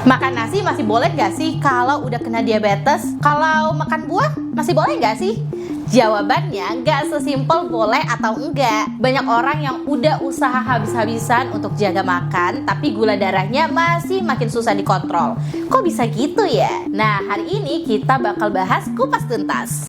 Makan nasi masih boleh nggak sih kalau udah kena diabetes? Kalau makan buah masih boleh nggak sih? Jawabannya nggak sesimpel boleh atau enggak. Banyak orang yang udah usaha habis-habisan untuk jaga makan, tapi gula darahnya masih makin susah dikontrol. Kok bisa gitu ya? Nah, hari ini kita bakal bahas kupas tuntas.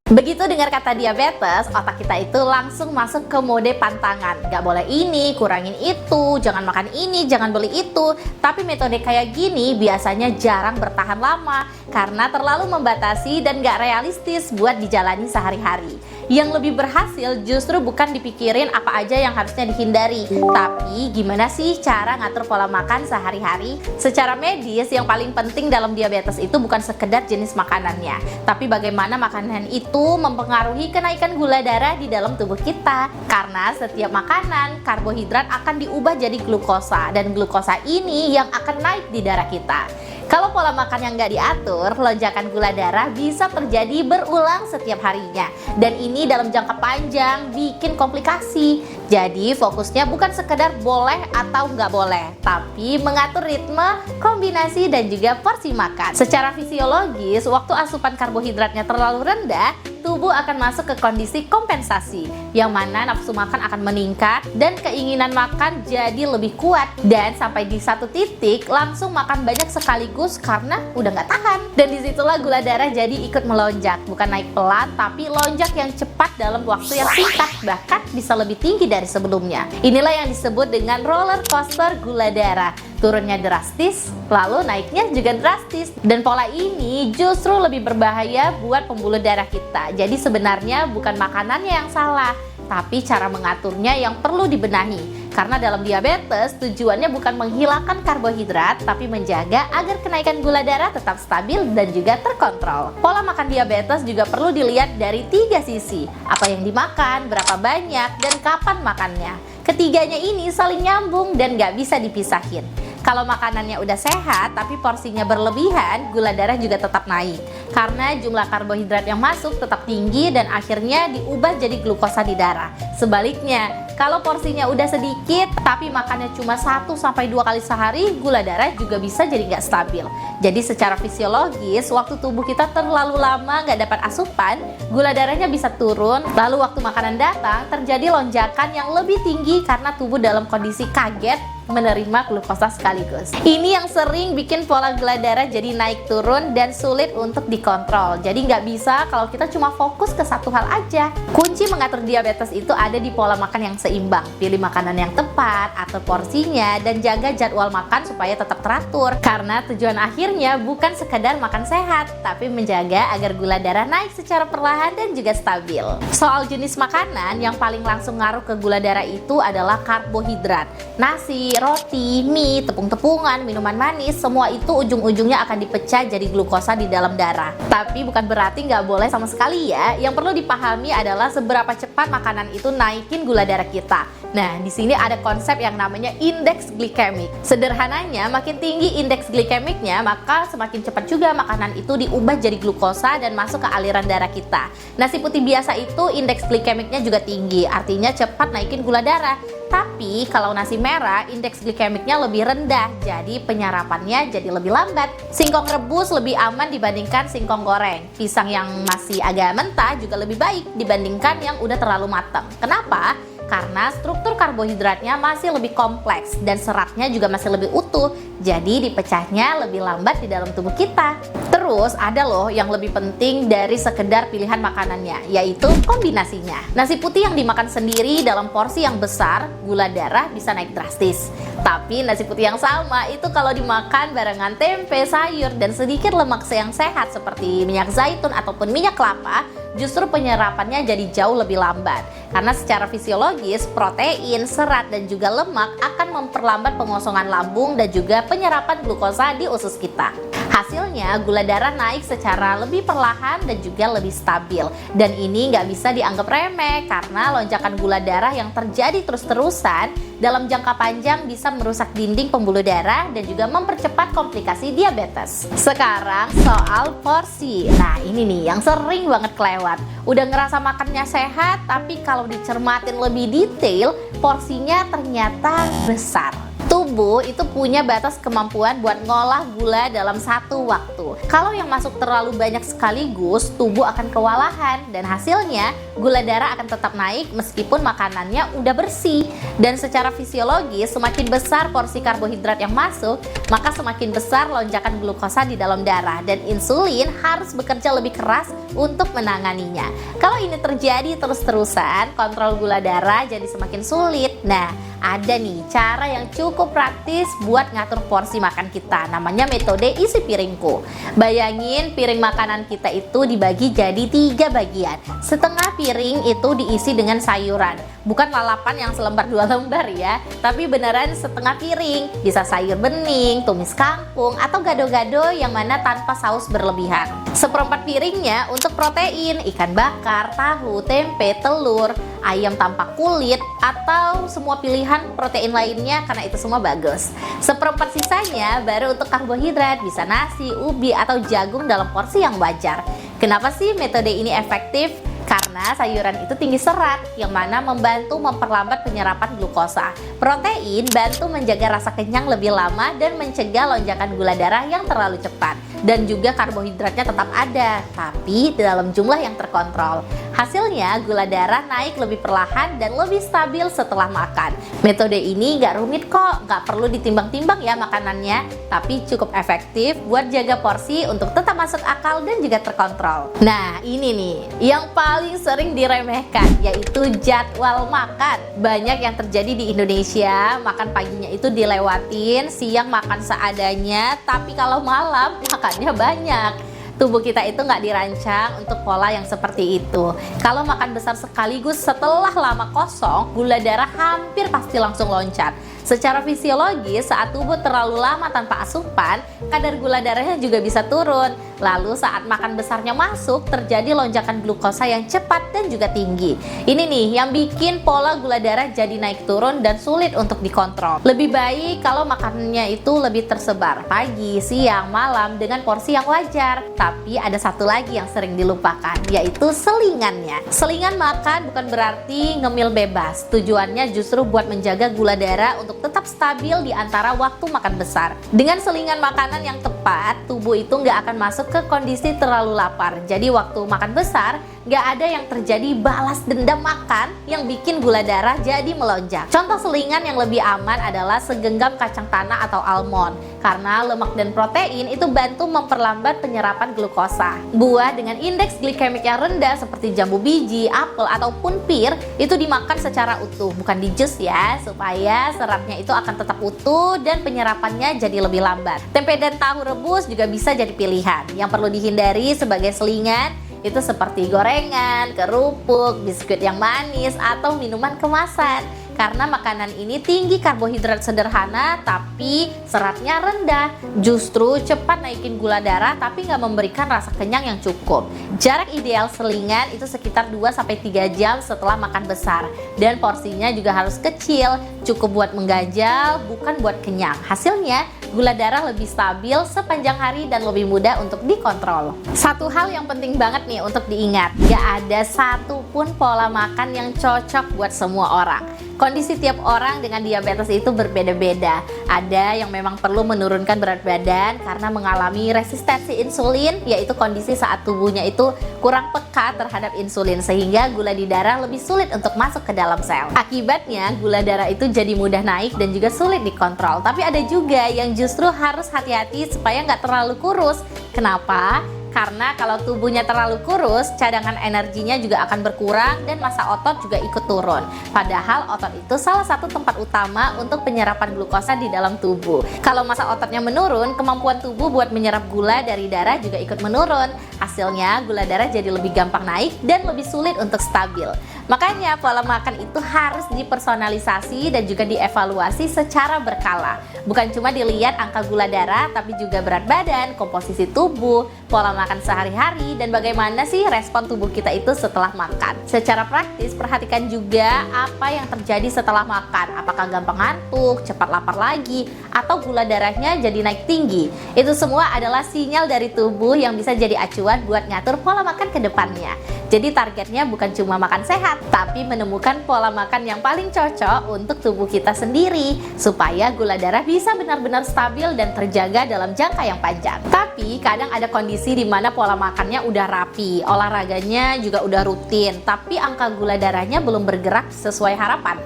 Begitu dengar kata diabetes, otak kita itu langsung masuk ke mode pantangan. Gak boleh ini, kurangin itu, jangan makan ini, jangan beli itu. Tapi metode kayak gini biasanya jarang bertahan lama karena terlalu membatasi dan gak realistis buat dijalani sehari-hari. Yang lebih berhasil justru bukan dipikirin apa aja yang harusnya dihindari, tapi gimana sih cara ngatur pola makan sehari-hari. Secara medis, yang paling penting dalam diabetes itu bukan sekedar jenis makanannya, tapi bagaimana makanan itu mempengaruhi kenaikan gula darah di dalam tubuh kita. Karena setiap makanan, karbohidrat akan diubah jadi glukosa, dan glukosa ini yang akan naik di darah kita. Kalau pola makan yang nggak diatur, lonjakan gula darah bisa terjadi berulang setiap harinya. Dan ini dalam jangka panjang bikin komplikasi. Jadi fokusnya bukan sekedar boleh atau nggak boleh, tapi mengatur ritme, kombinasi, dan juga porsi makan. Secara fisiologis, waktu asupan karbohidratnya terlalu rendah, tubuh akan masuk ke kondisi kompensasi, yang mana nafsu makan akan meningkat dan keinginan makan jadi lebih kuat. Dan sampai di satu titik langsung makan banyak sekaligus karena udah nggak tahan. Dan disitulah gula darah jadi ikut melonjak, bukan naik pelan, tapi lonjak yang cepat dalam waktu yang singkat, bahkan bisa lebih tinggi dari sebelumnya. Inilah yang disebut dengan roller coaster gula darah. Turunnya drastis, lalu naiknya juga drastis. Dan pola ini justru lebih berbahaya buat pembuluh darah kita. Jadi sebenarnya bukan makanannya yang salah, tapi cara mengaturnya yang perlu dibenahi. Karena dalam diabetes tujuannya bukan menghilangkan karbohidrat, tapi menjaga agar kenaikan gula darah tetap stabil dan juga terkontrol. Pola makan diabetes juga perlu dilihat dari 3 sisi. Apa yang dimakan, berapa banyak, dan kapan makannya. Ketiganya ini saling nyambung dan gak bisa dipisahin. Kalau makanannya udah sehat tapi porsinya berlebihan, gula darah juga tetap naik. Karena jumlah karbohidrat yang masuk tetap tinggi dan akhirnya diubah jadi glukosa di darah. Sebaliknya, kalau porsinya udah sedikit tapi makannya cuma 1-2 kali sehari, gula darah juga bisa jadi nggak stabil. Jadi secara fisiologis, waktu tubuh kita terlalu lama nggak dapat asupan, gula darahnya bisa turun. Lalu waktu makanan datang, terjadi lonjakan yang lebih tinggi karena tubuh dalam kondisi kaget menerima glukosa sekaligus. Ini yang sering bikin pola gula darah jadi naik turun dan sulit untuk dikontrol. Jadi nggak bisa kalau kita cuma fokus ke satu hal aja. Kunci mengatur diabetes itu ada di pola makan yang seimbang. Pilih makanan yang tepat, atur porsinya, dan jaga jadwal makan supaya tetap teratur. Karena tujuan akhirnya bukan sekedar makan sehat, tapi menjaga agar gula darah naik secara perlahan dan juga stabil. Soal jenis makanan, yang paling langsung ngaruh ke gula darah itu adalah karbohidrat. Nasi, roti, mie, tepung-tepungan, minuman manis, semua itu ujung-ujungnya akan dipecah jadi glukosa di dalam darah. Tapi bukan berarti nggak boleh sama sekali ya. Yang perlu dipahami adalah seberapa cepat makanan itu naikin gula darah kita. Nah, di sini ada konsep yang namanya indeks glikemik. Sederhananya, makin tinggi indeks glikemiknya, maka semakin cepat juga makanan itu diubah jadi glukosa dan masuk ke aliran darah kita. Nasi putih biasa itu indeks glikemiknya juga tinggi, artinya cepat naikin gula darah. Tapi kalau nasi merah, indeks glikemiknya lebih rendah, jadi penyerapannya jadi lebih lambat. Singkong rebus lebih aman dibandingkan singkong goreng. Pisang yang masih agak mentah juga lebih baik dibandingkan yang udah terlalu matang. Kenapa? Karena struktur karbohidratnya masih lebih kompleks dan seratnya juga masih lebih utuh, jadi dipecahnya lebih lambat di dalam tubuh kita. Terus ada loh yang lebih penting dari sekedar pilihan makanannya, yaitu kombinasinya. Nasi putih yang dimakan sendiri dalam porsi yang besar, gula darah bisa naik drastis. Tapi nasi putih yang sama itu kalau dimakan barengan tempe, sayur, dan sedikit lemak yang sehat seperti minyak zaitun ataupun minyak kelapa, justru penyerapannya jadi jauh lebih lambat. Karena secara fisiologis, protein, serat, dan juga lemak akan memperlambat pengosongan lambung dan juga penyerapan glukosa di usus kita. Hasilnya, gula darah naik secara lebih perlahan dan juga lebih stabil. Dan ini nggak bisa dianggap remeh karena lonjakan gula darah yang terjadi terus-terusan dalam jangka panjang bisa merusak dinding pembuluh darah dan juga mempercepat komplikasi diabetes. Sekarang soal porsi. Nah, ini nih yang sering banget kelewat. Udah ngerasa makannya sehat, tapi kalau dicermatin lebih detail, porsinya ternyata besar. Tubuh itu punya batas kemampuan buat ngolah gula dalam satu waktu. Kalau yang masuk terlalu banyak sekaligus, tubuh akan kewalahan dan hasilnya gula darah akan tetap naik meskipun makanannya udah bersih. Dan secara fisiologis, semakin besar porsi karbohidrat yang masuk, maka semakin besar lonjakan glukosa di dalam darah dan insulin harus bekerja lebih keras untuk menanganinya. Kalau ini terjadi terus-terusan, kontrol gula darah jadi semakin sulit. Nah, ada nih cara yang cukup praktis buat ngatur porsi makan kita, namanya metode isi piringku. Bayangin piring makanan kita itu dibagi jadi 3 bagian. Setengah piring itu diisi dengan sayuran, bukan lalapan yang selembar 2 lembar ya, tapi beneran setengah piring. Bisa sayur bening, tumis kangkung, atau gado-gado yang mana tanpa saus berlebihan. Seperempat piringnya untuk protein, ikan bakar, tahu, tempe, telur, ayam tanpa kulit, atau semua pilihan protein lainnya karena itu semua bagus. Seperempat sisanya baru untuk karbohidrat, bisa nasi, ubi, atau jagung dalam porsi yang wajar. Kenapa sih metode ini efektif? Karena sayuran itu tinggi serat yang mana membantu memperlambat penyerapan glukosa. Protein bantu menjaga rasa kenyang lebih lama dan mencegah lonjakan gula darah yang terlalu cepat. Dan juga karbohidratnya tetap ada, tapi dalam jumlah yang terkontrol. Hasilnya gula darah naik lebih perlahan dan lebih stabil setelah makan. Metode ini gak rumit kok, gak perlu ditimbang-timbang ya makanannya, tapi cukup efektif buat jaga porsi untuk tetap masuk akal dan juga terkontrol. Nah, ini nih yang paling sering diremehkan, yaitu jadwal makan. Banyak yang terjadi di Indonesia, makan paginya itu dilewatin, siang makan seadanya, tapi kalau malam makannya banyak. Tubuh kita itu nggak dirancang untuk pola yang seperti itu. Kalau makan besar sekaligus setelah lama kosong, gula darah hampir pasti langsung loncat. Secara fisiologis, saat tubuh terlalu lama tanpa asupan, kadar gula darahnya juga bisa turun. Lalu saat makan besarnya masuk, terjadi lonjakan glukosa yang cepat dan juga tinggi. Ini nih yang bikin pola gula darah jadi naik turun dan sulit untuk dikontrol. Lebih baik kalau makanannya itu lebih tersebar, pagi, siang, malam dengan porsi yang wajar. Tapi ada satu lagi yang sering dilupakan, yaitu selingannya. Selingan makan bukan berarti ngemil bebas. Tujuannya justru buat menjaga gula darah untuk tetap stabil di antara waktu makan besar. Dengan selingan makanan yang tepat, tubuh itu nggak akan masuk ke kondisi terlalu lapar. Jadi waktu makan besar, nggak ada yang terjadi balas dendam makan yang bikin gula darah jadi melonjak. Contoh selingan yang lebih aman adalah segenggam kacang tanah atau almond. Karena lemak dan protein itu bantu memperlambat penyerapan glukosa. Buah dengan indeks glikemik yang rendah seperti jambu biji, apel, ataupun pir itu dimakan secara utuh, bukan di jus ya, supaya seratnya itu akan tetap utuh dan penyerapannya jadi lebih lambat. Tempe dan tahu rebus juga bisa jadi pilihan. Yang perlu dihindari sebagai selingan itu seperti gorengan, kerupuk, biskuit yang manis, atau minuman kemasan. Karena makanan ini tinggi karbohidrat sederhana tapi seratnya rendah, justru cepat naikin gula darah tapi nggak memberikan rasa kenyang yang cukup. Jarak ideal selingan itu sekitar 2-3 jam setelah makan besar, dan porsinya juga harus kecil, cukup buat mengganjal, bukan buat kenyang. Hasilnya gula darah lebih stabil sepanjang hari dan lebih mudah untuk dikontrol. Satu hal yang penting banget nih untuk diingat, gak ada satupun pola makan yang cocok buat semua orang. Kondisi tiap orang dengan diabetes itu berbeda-beda. Ada yang memang perlu menurunkan berat badan karena mengalami resistensi insulin, yaitu kondisi saat tubuhnya itu kurang peka terhadap insulin sehingga gula di darah lebih sulit untuk masuk ke dalam sel. Akibatnya gula darah itu jadi mudah naik dan juga sulit dikontrol. Tapi ada juga yang justru harus hati-hati supaya nggak terlalu kurus. Kenapa? Karena kalau tubuhnya terlalu kurus, cadangan energinya juga akan berkurang dan massa otot juga ikut turun. Padahal otot itu salah satu tempat utama untuk penyerapan glukosa di dalam tubuh. Kalau massa ototnya menurun, kemampuan tubuh buat menyerap gula dari darah juga ikut menurun. Hasilnya gula darah jadi lebih gampang naik dan lebih sulit untuk stabil. Makanya pola makan itu harus dipersonalisasi dan juga dievaluasi secara berkala. Bukan cuma dilihat angka gula darah, tapi juga berat badan, komposisi tubuh, pola makan sehari-hari, dan bagaimana sih respon tubuh kita itu setelah makan. Secara praktis, perhatikan juga apa yang terjadi setelah makan. Apakah gampang ngantuk, cepat lapar lagi, atau gula darahnya jadi naik tinggi. Itu semua adalah sinyal dari tubuh yang bisa jadi acuan buat ngatur pola makan ke depannya. Jadi targetnya bukan cuma makan sehat, tapi menemukan pola makan yang paling cocok untuk tubuh kita sendiri, supaya gula darah bisa benar-benar stabil dan terjaga dalam jangka yang panjang. Tapi kadang ada kondisi di mana pola makannya udah rapi, olahraganya juga udah rutin, tapi angka gula darahnya belum bergerak sesuai harapan.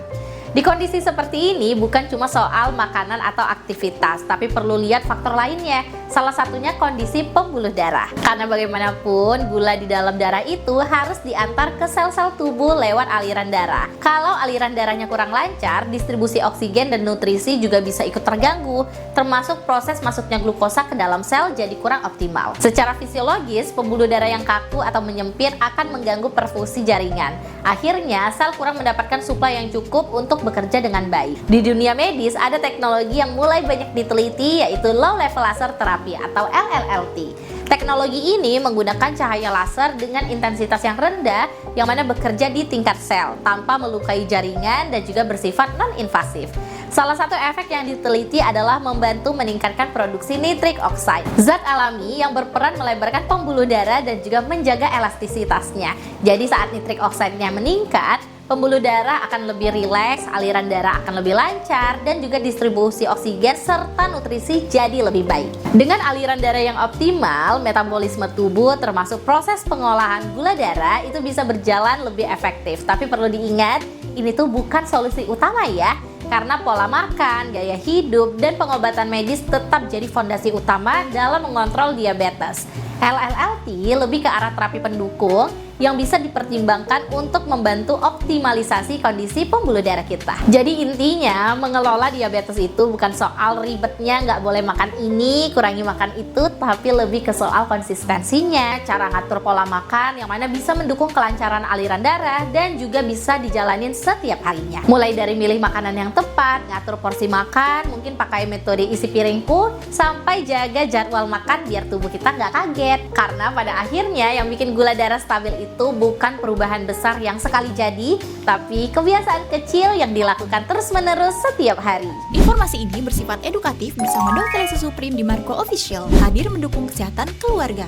Di kondisi seperti ini bukan cuma soal makanan atau aktivitas, tapi perlu lihat faktor lainnya. Salah satunya kondisi pembuluh darah. Karena bagaimanapun gula di dalam darah itu harus diantar ke sel-sel tubuh lewat aliran darah. Kalau aliran darahnya kurang lancar, distribusi oksigen dan nutrisi juga bisa ikut terganggu, termasuk proses masuknya glukosa ke dalam sel jadi kurang optimal. Secara fisiologis, pembuluh darah yang kaku atau menyempit akan mengganggu perfusi jaringan. Akhirnya, sel kurang mendapatkan suplai yang cukup untuk bekerja dengan baik. Di dunia medis ada teknologi yang mulai banyak diteliti, yaitu low level laser therapy atau LLT. Teknologi ini menggunakan cahaya laser dengan intensitas yang rendah yang mana bekerja di tingkat sel tanpa melukai jaringan dan juga bersifat non-invasif. Salah satu efek yang diteliti adalah membantu meningkatkan produksi nitrik oxide, zat alami yang berperan melebarkan pembuluh darah dan juga menjaga elastisitasnya. Jadi saat nitrik oxide-nya meningkat, pembuluh darah akan lebih rileks, aliran darah akan lebih lancar, dan juga distribusi oksigen serta nutrisi jadi lebih baik. Dengan aliran darah yang optimal, metabolisme tubuh termasuk proses pengolahan gula darah itu bisa berjalan lebih efektif. Tapi perlu diingat, ini tuh bukan solusi utama ya. Karena pola makan, gaya hidup, dan pengobatan medis tetap jadi fondasi utama dalam mengontrol diabetes. LLT lebih ke arah terapi pendukung yang bisa dipertimbangkan untuk membantu optimalisasi kondisi pembuluh darah kita. Jadi intinya, mengelola diabetes itu bukan soal ribetnya nggak boleh makan ini, kurangi makan itu, tapi lebih ke soal konsistensinya, cara ngatur pola makan yang mana bisa mendukung kelancaran aliran darah dan juga bisa dijalanin setiap harinya. Mulai dari milih makanan yang tepat, ngatur porsi makan, mungkin pakai metode isi piringku, sampai jaga jadwal makan biar tubuh kita nggak kaget. Karena pada akhirnya yang bikin gula darah stabil itu bukan perubahan besar yang sekali jadi, tapi kebiasaan kecil yang dilakukan terus-menerus setiap hari. Informasi ini bersifat edukatif bersama Dr. Lisa Supreme di Marco Official, hadir mendukung kesehatan keluarga.